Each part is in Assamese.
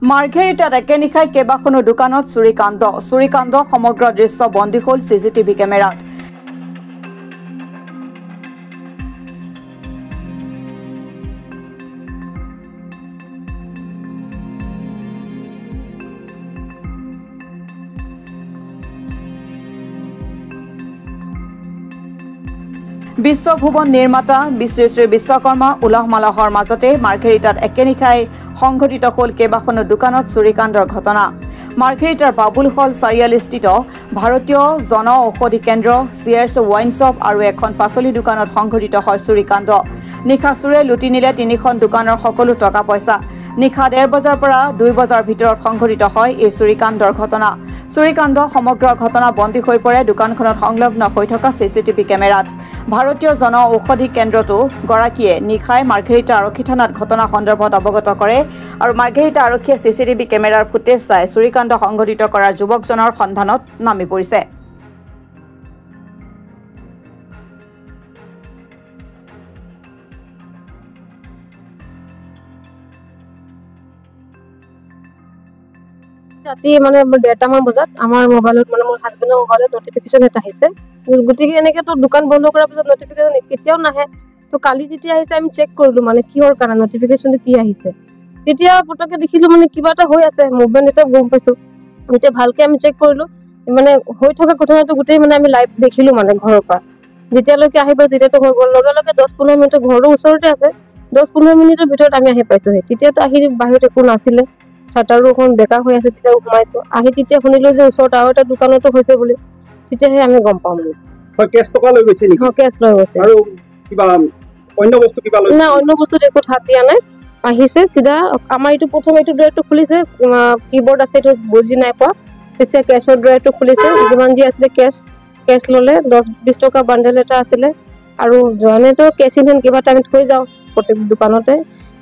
মাৰ্ঘেৰিটাত একেনিশাই কেইবাখনো দোকানত চুৰিকাণ্ড সমগ্ৰ দৃশ্য বন্দী হ'ল চিচিটিভি কেমেৰাত। বিশ্বভুৱন নিৰ্মাতা শ্ৰী শ্ৰী বিশ্বকৰ্মা উলহ মালহৰ মাজতে মাৰ্ঘেৰিটাত একেনিশাই সংঘটিত হ'ল কেইবাখনো দোকানত চুৰিকাণ্ডৰ ঘটনা। মাৰ্ঘেৰিটাৰ বাবুল হল চাৰিআলিস্থিত ভাৰতীয় জন ঔষধি কেন্দ্ৰ চিয়াৰ্ছ ৱাইন শ্বপ আৰু এখন পাচলি দোকানত সংঘটিত হয় চুৰিকাণ্ড। নিশা চোৰে লুটি নিলে 3খন দোকানৰ সকলো টকা পইচা। নিশা 1:30 বজাৰ পৰা 2 বজাৰ ভিতৰত সংঘটিত হয় এই চুৰিকাণ্ডৰ ঘটনা। চুৰিকাণ্ড সমগ্ৰ ঘটনা বন্দী হৈ পৰে দোকানখনত সংলগ্ন হৈ থকা চিচিটিভি কেমেৰাত। ভাৰতীয় জন ঔষধি কেন্দ্ৰটো গৰাকীয়ে নিশাই মাৰ্ঘেৰিটা আৰক্ষী থানাত ঘটনা সন্দৰ্ভত অৱগত কৰে আৰু মাৰ্ঘেৰিটা আৰক্ষীয়ে চিচিটিভি কেমেৰাৰ ফুটেজ চাই চুৰিকাণ্ড সংঘটিত কৰা যুৱকজনৰ সন্ধানত নামি পৰিছে। ৰাতি মানে 1:30 মান বজাত আমাৰ মোবাইলত মানে মোৰ হাজবেণ্ডৰ মোবাইলত নটিফিকেশ্যন এটা আহিছে। গতিকে এনেকে তো দোকান বন্ধ কৰাৰ পিছত নটিফিকেশ্যন কেতিয়াও নাহে। তো কালি যেতিয়া আহিছে আমি চেক কৰিলো মানে কিহৰ কাৰণে নটিফিকেশ্যনটো কি আহিছে। তেতিয়া পটকে দেখিলো মানে কিবা এটা হৈ আছে, মুভমেণ্ট এটা গম পাইছো। এতিয়া ভালকে আমি চেক কৰিলো মানে হৈ থকা ঘটনাটো গোটেই মানে আমি লাইভ দেখিলো মানে ঘৰৰ পৰা। যেতিয়ালৈকে আহিব তেতিয়াতো হৈ গ'ল, লগে লগে 10-15 মিনিটৰ ঘৰৰ ওচৰতে আছে। 10-15 মিনিটৰ ভিতৰত আমি আহি পাইছোহি। তেতিয়াতো আহি বাহিৰত একো নাছিলে, শাটাৰো এখন বেকা হৈ আছে। তেতিয়া সোমাইছো, আহি তেতিয়া শুনিলো যে ওচৰত আৰু এটা দোকানতো হৈছে বুলি। তেতিয়াহে আমি গম পাওঁ মানে কেছ টকা লৈ গৈছে নেকি? কেছ লৈ গৈছে। আৰু কিবা অন্য বস্তু কিবা লৈ না, অন্য বস্তুত একো হাত দিয়া নাই। আহিছে চিধা আমাৰ এইটো প্ৰথম এইটো ড্ৰয়াৰটো খুলিছে, কিবৰ্ড আছে এইটো বুজি নাই পোৱা। পিছে কেছৰ ড্ৰয়াৰটো খুলিছে, যিমান যি আছিলে কেছ ললে 10-20 টকা বান্ডেল এটা আছিলে আৰু জনেতো কেছ ইন কিবা এটা আমি থৈ যাওঁ প্ৰত্যেক দোকানতে,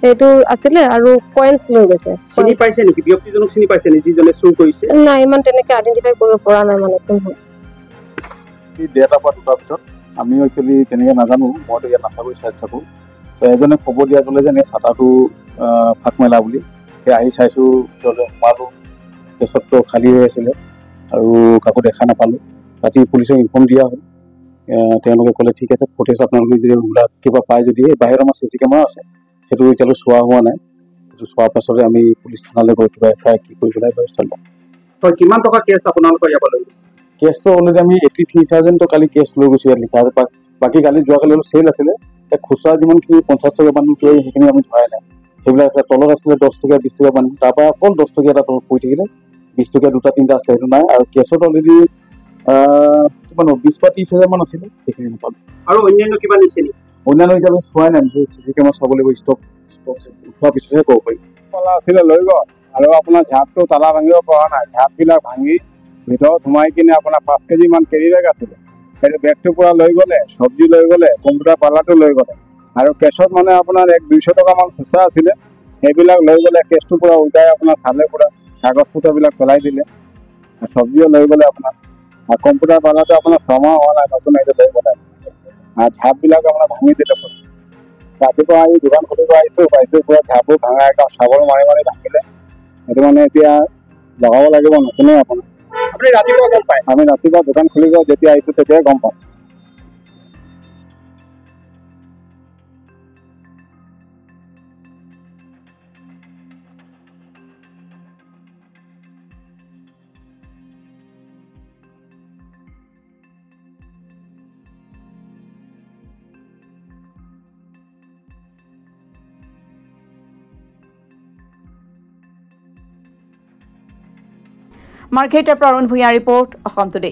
সেইটো আছিলে আৰু কয়েন্স লৈ গৈছে। চিনি পাইছে নেকি ব্যক্তিজনক? চিনি পাইছে নেকি যিজনে চুৰ কৰিছে? নাই, ইমান তেনেকে আইডেন্টিফাই কৰিব পৰা নাই মানে কোন হয়। এই 1:30 পৰা 2টাৰ ভিতৰত আমি একচুৱেলি তেনেকৈ নাজানো, মইতো ইয়াত নাথাকোঁ, চাইড থাকোঁ। তো এজনে খবৰ দিয়া গ'লে যে চাটাৰটো ফাঁক মেলা বুলি। সেই আহি চাইছোঁ, ভিতৰলৈ সোমালোঁ, কেছতটো খালী হৈ আছিলে আৰু কাকো দেখা নাপালোঁ। ৰাতি পুলিচক ইনফৰ্ম দিয়া হ'ল, তেওঁলোকে ক'লে ঠিক আছে ফুটেজ আপোনালোকে যদি কিবা পায় যদি বাহিৰত আমাৰ চিচি কেমেৰা আছে, সেইটো এতিয়ালৈ চোৱা হোৱা নাই। সেইটো চোৱাৰ পাছতে আমি পুলিচ থানালৈ গৈ কিবা এফআইআৰ কি কৰিব লাগে ব্যৱস্থা ল'ম। হয়, কিমান টকা কেছ আপোনালোকৰ ইয়াৰ পৰা লৈ গৈছে? কেছটো অলৰেডি আমি 83,000 কালি কেছ লৈ গৈছোঁ ইয়াত লিখা আছে। বাকী কালি যোৱাকালি অলপ চেল আছিলে, খুচুৰা যিমানখিনি 50 টকা বান্ধি দিয়ে সেইখিনি আমি ধৰাই নাই। সেইবিলাক আছে, তলত আছিলে 10 টকীয়া 20 টকা বান্ধি, তাৰপৰা অকল 10 টকীয়া এটা তলত পৰি থাকিলে, 20 টকীয়া 2-3টা আছিলে, সেইটো নাই। আৰু কেছত অলৰেডি কিমান 20 বা 30,000 মান আছিলে, সেইখিনি নাপালোঁ। আৰু অন্যান্য কিবা নিছে নেকি? অন্যান্য এতিয়া আমি চোৱাই নাই, চিচি কেমেৰা চাব লাগিব, ষ্টক উঠোৱাৰ পিছতহে ক'ব পাৰিম। কলা আছিলে লৈ গ'ল আৰু আপোনাৰ ঝাপটো তালা ভাঙিব পৰা নাই। ঝাপবিলাক ভাঙি ভিতৰত সোমাই কিনে আপোনাৰ 5 কেজি মান কেৰি বেগ আছিলে, সেইটো বেগটো পুৰা লৈ গ'লে, চব্জি লৈ গ'লে, কম্পিউটাৰ পাৰ্লাৰটো লৈ গ'লে আৰু কেছত মানে আপোনাৰ 100-200 টকা মান খুচৰা আছিলে, সেইবিলাক লৈ গ'লে। কেছটো পুৰা উল্টাই আপোনাৰ চালে, পুৰা কাগজ পত্ৰবিলাক পেলাই দিলে, চব্জিও লৈ গ'লে আপোনাৰ। আৰু কম্পিউটাৰ পাৰ্লাৰটো আপোনাৰ 6 মাহ হোৱা নাই, নতুন এইটো লৈ গ'লে। আৰু ঝাপবিলাক আপোনাৰ ভাঙি দিলে। ৰাতিপুৱা আহি দোকান খুলিব আহিছোঁ, পাইছোঁ পুৰা ঝাপবোৰ ভাঙা, একদম চাবল মাৰি ভাঙিলে। সেইটো মানে এতিয়া লগাব লাগিব নতুনে আপোনাৰ। আপুনি ৰাতিপুৱা গম পায়? আমি ৰাতিপুৱা দোকান খুলিব যেতিয়া আহিছোঁ তেতিয়াই গম পাওঁ। মাৰ্ঘেৰিটাৰ পৰা অৰুণ ভূঞাৰ ৰিপৰ্ট, অসম টুডে।